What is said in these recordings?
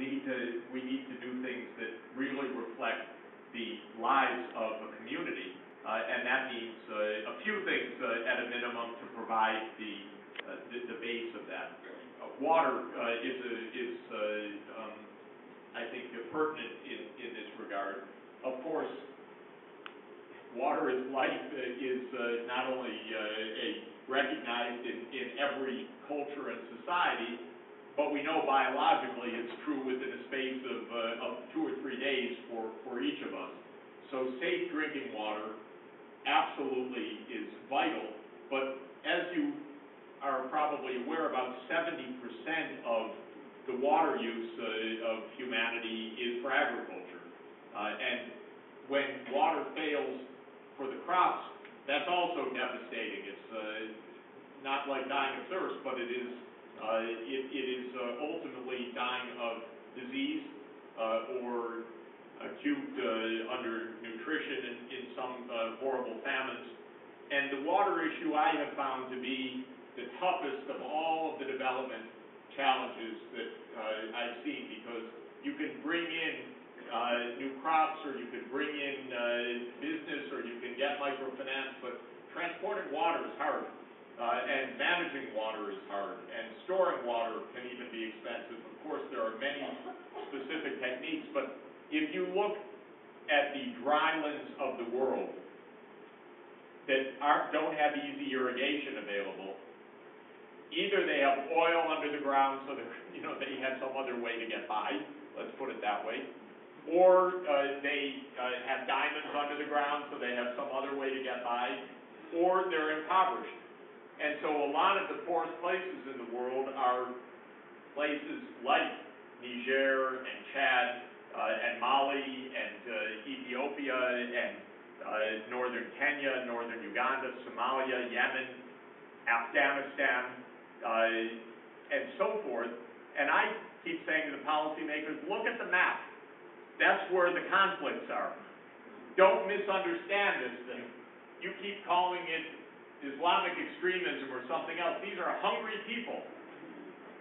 need to do things that really reflect the lives of a community, and that means a few things at a minimum to provide the base of that. Water is I think pertinent in this regard. Of course, water is life is not only recognized in every culture and society, but we know biologically it's true within a space of 2 or 3 days for each of us. So safe drinking water absolutely is vital, but as you are probably aware, about 70% of the water use of humanity is for agriculture. And when water fails for the crops, that's also devastating. It's not like dying of thirst, but it is ultimately dying of disease or acute undernutrition in some horrible famines. And the water issue I have found to be the toughest of all of the development challenges that I've seen, because you can bring in new crops, or you can bring in business, or you can get microfinance, but transporting water is hard, and managing water is hard, and storing water can even be expensive. Of course, there are many specific techniques, but if you look at the drylands of the world that don't have easy irrigation available, either they have oil under the ground, so they have some other way to get by, let's put it that way, or they have diamonds under the ground, so they have some other way to get by, or they're impoverished. And so a lot of the poorest places in the world are places like Niger and Chad and Mali and Ethiopia and northern Kenya, northern Uganda, Somalia, Yemen, Afghanistan, and so forth. And I keep saying to the policymakers, look at the map. That's where the conflicts are. Don't misunderstand this thing. You keep calling it Islamic extremism or something else. These are hungry people.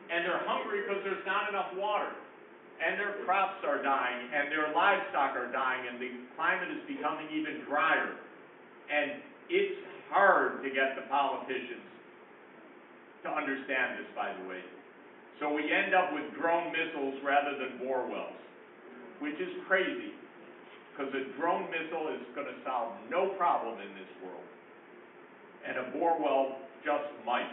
And they're hungry because there's not enough water. And their crops are dying, and their livestock are dying, and the climate is becoming even drier. And it's hard to get the politicians to understand this, by the way. So we end up with drone missiles rather than bore wells, which is crazy, because a drone missile is going to solve no problem in this world, and a bore well just might.